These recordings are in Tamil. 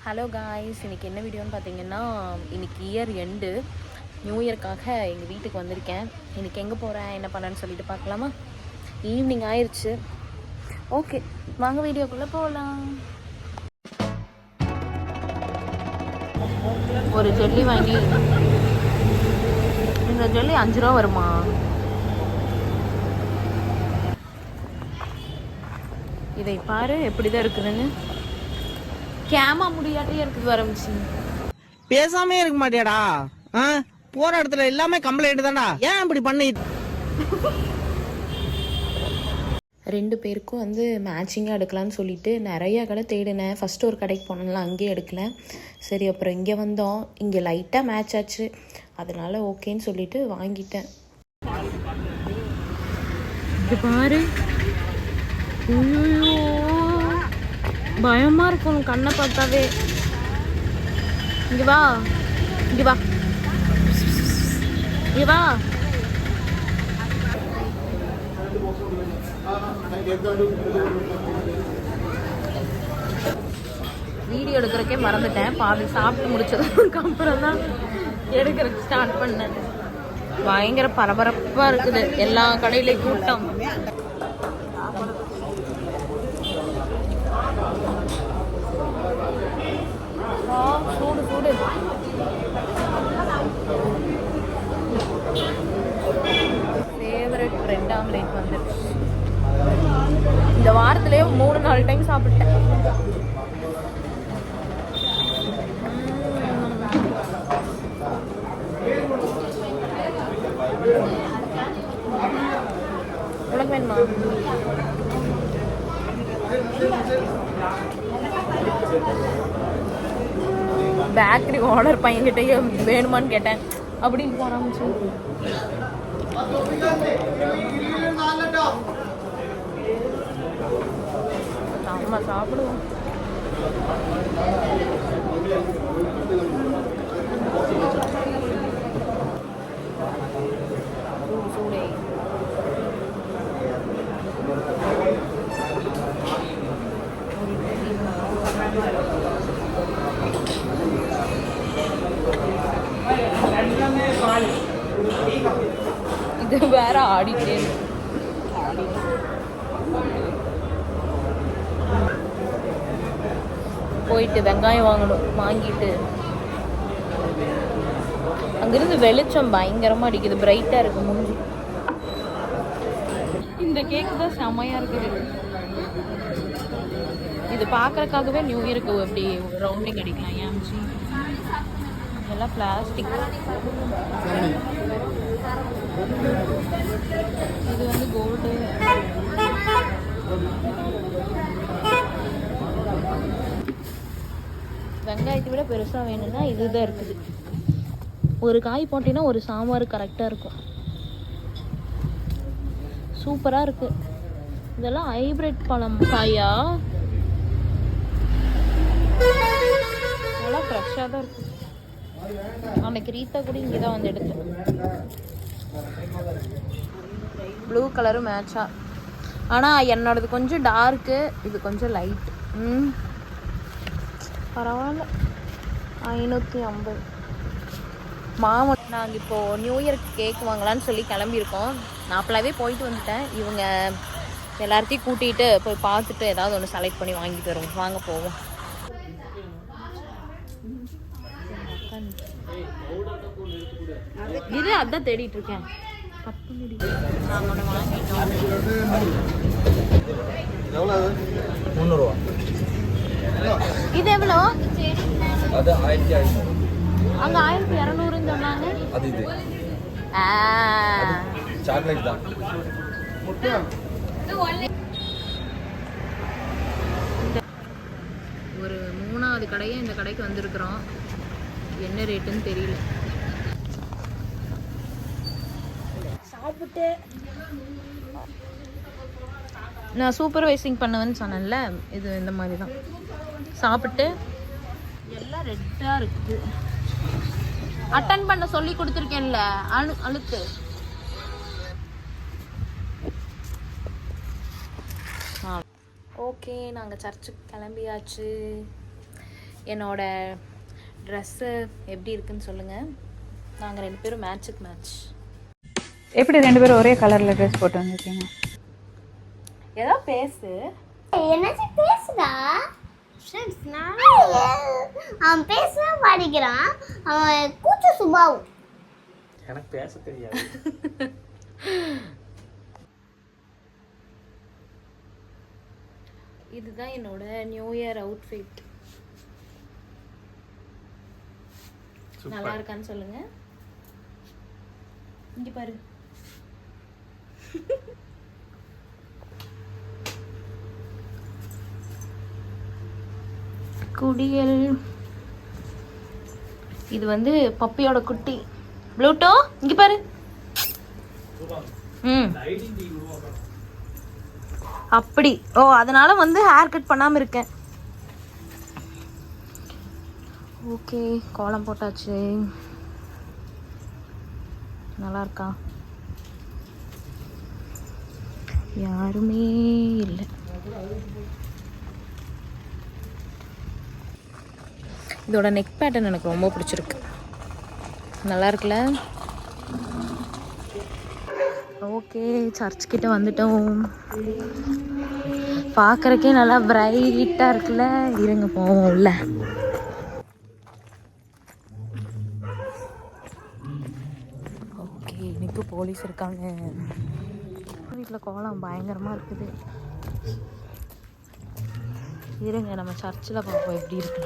ஹலோ காய்ஸ், இன்றைக்கி என்ன வீடியோன்னு பார்த்தீங்கன்னா, இன்றைக்கி இயர் எண்டு நியூ இயர்க்காக எங்கள் வீட்டுக்கு வந்திருக்கேன். இன்றைக்கி எங்கே போகிறேன் என்ன பண்ணேன்னு சொல்லிட்டு பார்க்கலாமா? ஈவினிங் ஆயிடுச்சு. ஓகே, வாங்க வீடியோக்குள்ளே போகலாம். ஒரு ஜெல்லி வாங்கி, இந்த ஜெல்லி 5 ரூபா வருமா? இதை பாரு எப்படி தான் இருக்குதுன்னு. கேமா முடியாட்டே இருக்குது ஆரம்பிச்சு. பேசாமே இருக்க மாட்டியாடா? போற இடத்துல எல்லாமே கம்ப்ளைண்ட் தான்டா. ஏன் இப்படி பண்ணி? 2 பேருக்கும் வந்து மேட்சிங்காக எடுக்கலான்னு சொல்லிட்டு நிறையா கடை தேடினேன். ஃபஸ்ட்டு ஒரு கடைக்கு போனோம்ல, அங்கேயே எடுக்கல. சரி, அப்புறம் இங்கே வந்தோம். இங்கே லைட்டாக மேட்ச் ஆச்சு, அதனால ஓகேன்னு சொல்லிட்டு வாங்கிட்டேன். இது பாரு, பயமாக இருக்கும் கண்ணை பார்த்தாவே. இங்கே வா, இங்கே வா, இங்கே வா. வீடியோ எடுக்கிறக்கே மறந்துட்டேன். பாதி சாப்பிட்டு முடிச்சதுக்கு அப்புறம் தான் எடுக்கிறதுக்கு ஸ்டார்ட் பண்ணேன். பயங்கர பரபரப்பாக இருக்குது, எல்லா கடையிலையும் கூட்டம். சூடு சூடு. ஃபேவரட் பிரெட் ஆம்லேட் வந்துடுச்சு. இந்த வாரத்திலேயே 3-4 டைம் சாப்பிட்டேன். உனக்கு வேணுமா? பேக்கரி ஆர்டர் பையன்கிட்டயே வேணுமான்னு கேட்டேன். அப்படின்னு போறாச்சு. நம்ம சாப்பிடுவோம். சூடே. இது வேற ஆடிட்டே போயிட்டு வெங்காயம் வாங்கணும். வாங்கிட்டு அங்கிருந்து வெளிச்சம் பயங்கரமா அடிக்குது, பிரைட்டா இருக்கு மூஞ்சி. இந்த கேக்கு தான் செமையா இருக்குது. இது பார்க்கறதுக்காகவே நியூ இயருக்கு எப்படி ரவுண்டிங் அடிக்கலாம். ஏன்ச்சி எல்லாம் பிளாஸ்டிக். இது வந்து கோல்டு. வெங்காயத்தை விட பெருசாக வேணும்னா இதுதான் இருக்குது. ஒரு காய் போட்டினா ஒரு சாம்பார் கரெக்டாக இருக்கும். சூப்பராக இருக்கு. இதெல்லாம் ஹைபிரிட் பழம் காயா? இதெல்லாம் ஃப்ரெஷ்ஷாக தான் இருக்கு. அன்னைக்கு ரீத்தா கூட இங்கே தான் வந்து எடுத்தேன். ப்ளூ கலரும் மேட்சா. ஆனால் என்னோடது கொஞ்சம் டார்க்கு, இது கொஞ்சம் லைட். பரவாயில்ல. 550. மாமன் நாங்கள் இப்போது நியூ இயர்க்கு கேக் வாங்கலான்னு சொல்லி கிளம்பியிருக்கோம். நான் அப்பளாவே போயிட்டு வந்துட்டேன். இவங்க எல்லாத்தையும் கூட்டிகிட்டு போய் பார்த்துட்டு ஏதாவது ஒன்று செலக்ட் பண்ணி வாங்கிட்டு வருவோம். வாங்க போவோம். இது அதான் தேடிட்டு இருக்கேன். இது எவ்வளோ? அங்க 1200 சொன்னாங்க. ஒரு 3வது கடையே இந்த கடைக்கு வந்திருக்கிறோம். என்ன ரேட்டுன்னு தெரியல. சாப்பிட்டு நான் சூப்பர்வைசிங் பண்ணுவேன்னு சொன்னேன்ல, இது இந்த மாதிரி தான். சாப்பிட்டு எல்லாம் ரெட்டாக இருக்குது. அட்டன் பண்ண சொல்லி கொடுத்துருக்கேன்ல, அழுத்து. ஓகே, நாங்கள் சர்ச்சுக்கு கிளம்பியாச்சு. என்னோட ட்ரெஸ்ஸு எப்படி இருக்குன்னு சொல்லுங்கள். நாங்கள் 2 பேரும் மேட்சுக்கு மேட்ச். எப்படி 2 பேரும் ஒரே கலரில் ட்ரெஸ் போட்டு வந்திருக்கீங்க? ஏதோ பேசு. என்னச்சு பேசுடா? அவன் பேசவே மாட்டேங்கிறான். அவன் கூச்ச சுபாவம். எனக்கு பேச தெரியாது. இதுதான் என்னோட நியூ இயர் அவுட்ஃபிட். நல்லா இருக்கான்னு சொல்லுங்க. இங்க பாரு. குடியல். இது வந்து பப்பியோட குட்டி ப்ளூட்டோ. இங்க பாரு. அப்படி. ஓ, அதனால வந்து ஹேர் கட் பண்ணாம இருக்கேன். ஓகே, கோலம் போட்டாச்சு. நல்லா இருக்கா? யாருமே இல்லை. இதோட நெக் பேட்டர்ன் எனக்கு ரொம்ப பிடிச்சிருக்கு. நல்லா இருக்குல்ல? ஓகே, சர்ச் கிட்ட வந்துட்டோம். பார்க்கறக்கே நல்லா பிரைட்டாக இருக்குல்ல. இருங்க போவோம் உள்ள. ஓகே, இன்னைக்கு போலீஸ் இருக்காங்க. வீட்டில் கோலம் பயங்கரமாக இருக்குது. இருங்க நம்ம சர்ச்சில் பார்ப்போம் எப்படி இருக்கு.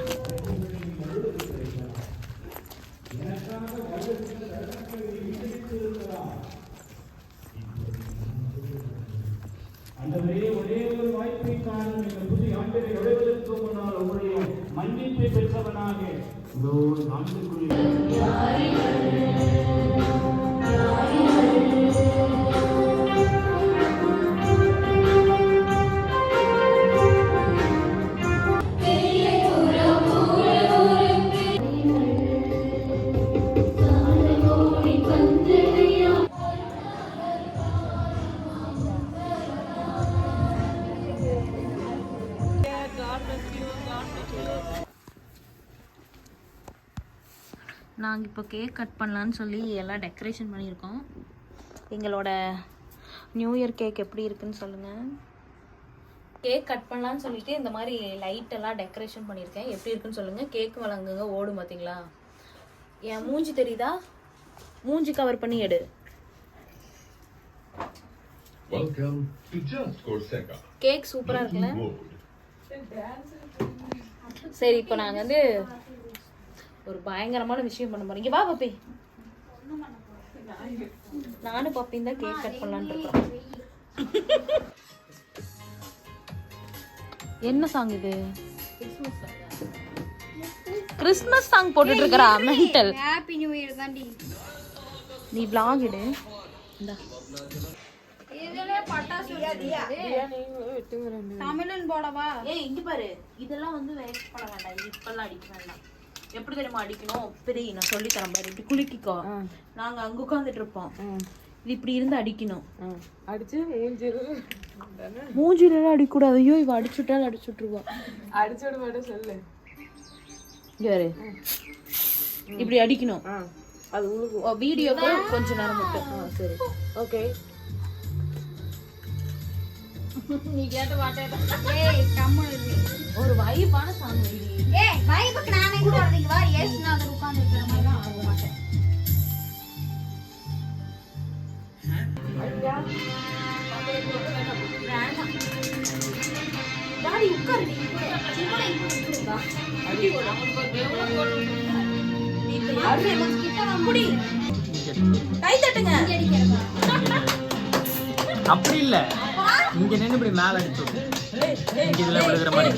மன்னிப்பை பெற்றவனாக நாங்கள் இப்போ கேக் கட் பண்ணலான்னு சொல்லி எல்லாம் டெக்கரேஷன் பண்ணியிருக்கோம். எங்களோட நியூ இயர் கேக் எப்படி இருக்குன்னு சொல்லுங்கள். கேக் கட் பண்ணலான்னு சொல்லிட்டு இந்த மாதிரி லைட்டெல்லாம் டெக்கரேஷன் பண்ணியிருக்கேன். எப்படி இருக்குன்னு சொல்லுங்கள். கேக் வழங்குங்க ஓடும் பார்த்தீங்களா? என் மூஞ்சி தெரியுதா? மூஞ்சி கவர் பண்ணி எடு. கேக் சூப்பராக இருக்குல்ல? சரி, இப்போ நாங்கள் வந்து ஒரு பயங்கரமான விஷயம் பண்ண போறோம். இங்க வா பப்பி. நானும் பப்பியும் தான் கேக் கட் பண்ணலான்னு இருக்கோம். என்ன சாங் இது? கிறிஸ்மஸ் சாங் போட்டுட்டு இருக்கறா மென்டல். ஹேப்பி நியூ இயர் தாண்டி. நீ vlog எடு. இந்தா. இதுல பட்டாசு தமிழன் போடவா? ஏய் இங்க பாரு. இதெல்லாம் வந்து வேஸ்ட் பண்ண வேண்டாம். இப்பெல்லாம் அடிக்க வேண்டாம். எப்படி தெரியுமா அடிக்கணும்? சரி, நான் சொல்லி தரேன் பாரு. இப்படி குலுக்கிக்கோ. நாங்க அங்க உட்காந்துட்டு இருப்போம். இது இப்படி இருந்து அடிக்கணும். அடிச்சு மூஞ்சில அடிக்கூடாது. ஐயோ, இவ அடிச்சுட்டாலும் அடிச்சுட்டுருவா. அடிச்சோட மாட்ட சொல்லு. யாரு இப்படி அடிக்கணும்? அது உங்களுக்கு வீடியோக்கு கொஞ்ச நேரம் மட்டும். சரி, ஓகே. நீ கேட்ட மாட்டே. ஏய் கம்முனு ஒரு வைபான சாங் வைடி. ஏய் வைபுக்கு நானே கூட வரதுக்கு வா. ஏசுனா அத உட்கார்ந்து இருக்கிற மாதிரி தான் ஆக மாட்டேன். டாடி உட்காருடி. சிவனை இங்க அடி போடு. அப்படி கை தட்டுங்க. அப்படி இல்ல, இங்க நின்று இப்படி மேல அடிச்சு இதுல விழுகிற மாதிரி.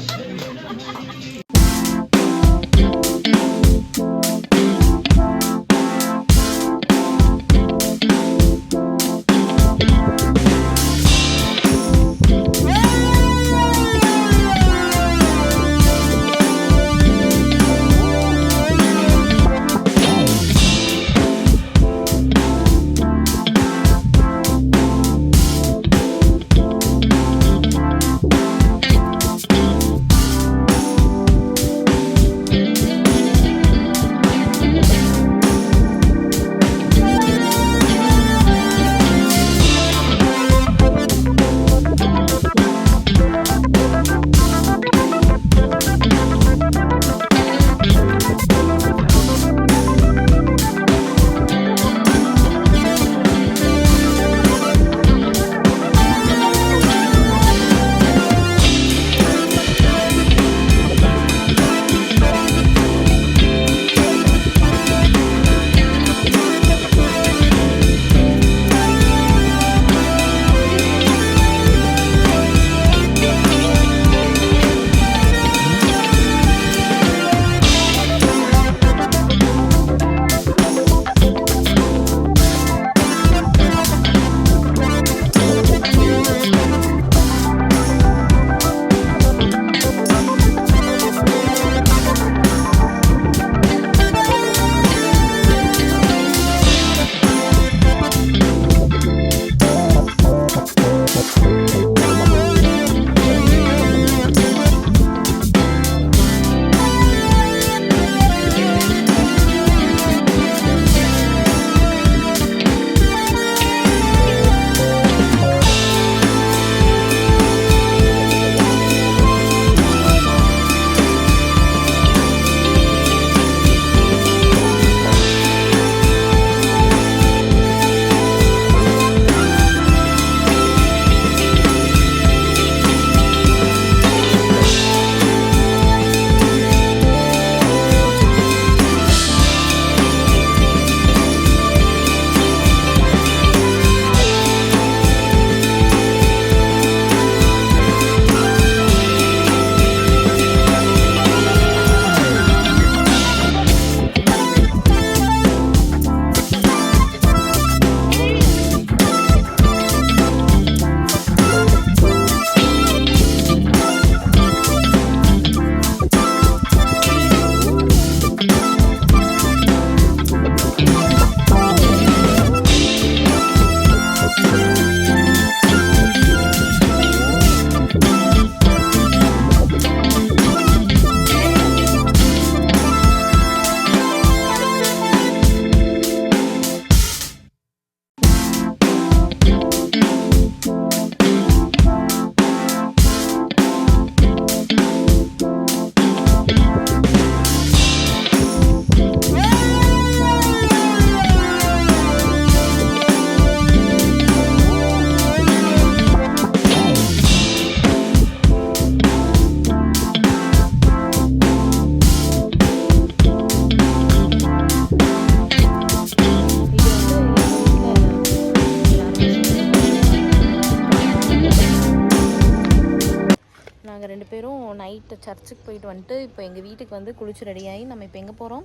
போயிட்டு சர்ச்சுக்கு போயிட்டு வந்துட்டு இப்போ எங்கள் வீட்டுக்கு வந்து குளிச்சு ரெடியாகி நம்ம இப்போ எங்கே போகிறோம்?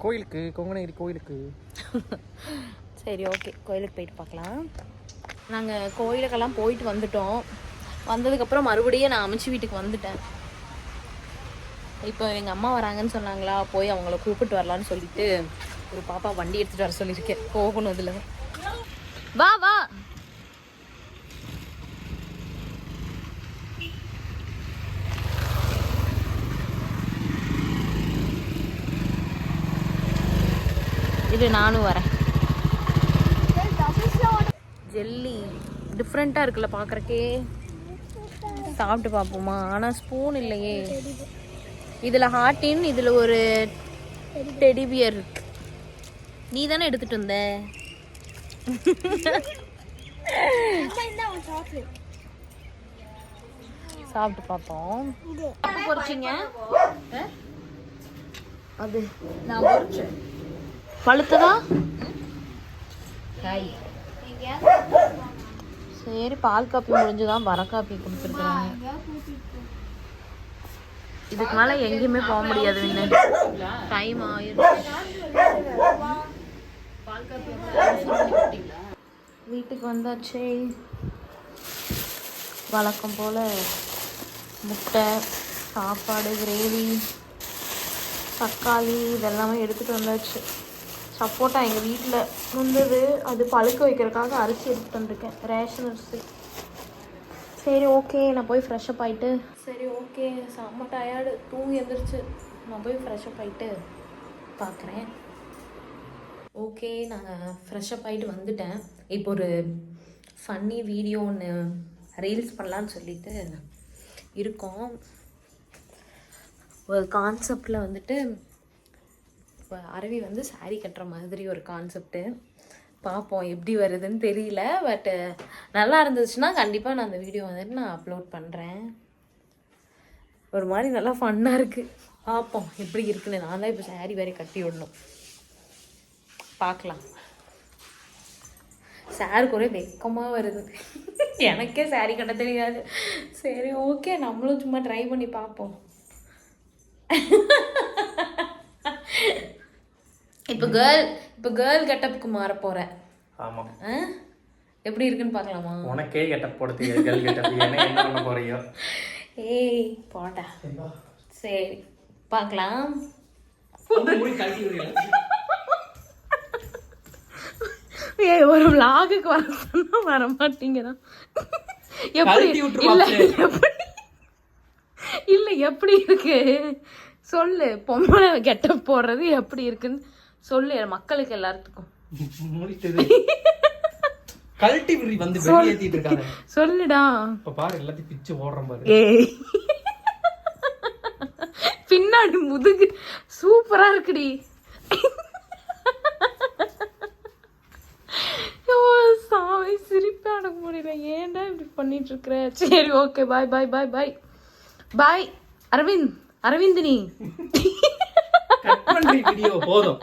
கோயிலுக்கு, கொங்கனகிரி கோயிலுக்கு. சரி ஓகே, கோயிலுக்கு போயிட்டு பார்க்கலாம். நாங்கள் கோயிலுக்கெல்லாம் போயிட்டு வந்துட்டோம். வந்ததுக்கப்புறம் மறுபடியும் நான் அமைச்சு வீட்டுக்கு வந்துட்டேன். இப்போ எங்கள் அம்மா வராங்கன்னு சொன்னாங்களா, போய் அவங்கள கூப்பிட்டு வரலான்னு சொல்லிட்டு ஒரு பாப்பா வண்டி எடுத்துகிட்டு வர சொல்லியிருக்கேன். போகணும் இதில். வா வா. இது நானும் வரேன். ஜெல்லி டிஃப்ரெண்ட்டாக இருக்குல்ல பார்க்குறக்கே. சாப்பிட்டு பார்ப்போமா? ஆனால் ஸ்பூன் இல்லையே. இதில் ஹார்டின், இதில் ஒரு டெடி பியர் இருக்கு. நீ தானே எடுத்துட்டு வந்த? சாப்பிட்டு பார்ப்போம். பொறிச்சிங்க அது நான் பொறிச்சேன். பழுத்ததா? சரி, பால் காப்பி முடிஞ்சுதான் வர காப்பி கொடுத்துருக்குறாங்க. இதுக்கு மேலே எங்கேயுமே போக முடியாது. டைம் ஆயிடும். வீட்டுக்கு வந்தாச்சு. வழக்கம் போல் முட்டை, சாப்பாடு, கிரேவி, தக்காளி இதெல்லாமே எடுத்துகிட்டு வந்தாச்சு. சப்போட்டா எங்கள் வீட்டில் இருந்தது, அது பழுக்க வைக்கிறதுக்காக அரிசி எடுத்துகிட்டு வந்திருக்கேன், ரேஷன் அரிசி. சரி ஓகே, நான் போய் ஃப்ரெஷ்அப் ஆகிட்டு. சரி ஓகே, செம்ம டயர்டு, தூங்கி எழுந்திரிச்சு. நான் போய் ஃப்ரெஷ்அப் ஆகிட்டு பார்க்குறேன். ஓகே, நான் ஃப்ரெஷ்அப் ஆகிட்டு வந்துட்டேன். இப்போ ஒரு ஃபன்னி வீடியோ ஒன்று ரீல்ஸ் பண்ணலான்னு சொல்லிட்டு இருக்கோம். ஒரு கான்செப்டில் வந்துட்டு இப்போ அருவி வந்து சாரீ கட்டுற மாதிரி ஒரு கான்செப்ட்டு. பார்ப்போம் எப்படி வருதுன்னு தெரியல. பட்டு நல்லா இருந்துச்சுன்னா கண்டிப்பாக நான் அந்த வீடியோ வந்துட்டு நான் அப்லோட் பண்ணுறேன். ஒரு மாதிரி நல்லா ஃபன்னாக இருக்குது. பார்ப்போம் எப்படி இருக்குன்னு. நான் தான் இப்போ சாரீ வேறு கட்டி விடணும். பார்க்கலாம். சாருக்கு ஒரே வெக்கமாக வருது. எனக்கே சாரீ கட்ட தெரியாது. சரி ஓகே, நம்மளும் சும்மா ட்ரை பண்ணி பார்ப்போம். இப்போ கேர்ள் கெட்டப்புக்கு மாற போகிறேன். ஆமாம். எப்படி இருக்குன்னு பார்க்கலாமா? உனக்கே கெட்டப் போட தெரியாது, கேர்ள் கெட்டப். என்ன பண்ண போறியோ? ஏய் போடா. சரி பார்க்கலாம். ஏய், ஒரு vlogக்கு வர சொன்னா வர மாட்டீங்கதான். எப்படி இல்லை எப்படி இருக்கு சொல்லு. பொம்பளை கெட்டப் போடுறது எப்படி இருக்குன்னு சொல்லு மக்களுக்கு எல்லாத்துக்கும். கல்ட்டி விரி வந்து வெளியேத்திட்டு இருக்காங்க. சொல்லுடா. இப்ப பாரு எல்லாத்தையும் பிச்சு ஓடுறேன் பாரு. ஏய், பின்னாடி முதுகு சூப்பரா இருக்குடி. சாமி, சிரிப்பே அடக்க முடியல. ஏன்டா இப்படி பண்ணிட்டு இருக்கிற? சரி ஓகே, பாய் பாய் பாய் பாய் பாய். அரவிந்தினி கட் பண்ணி வீடியோ போதும்.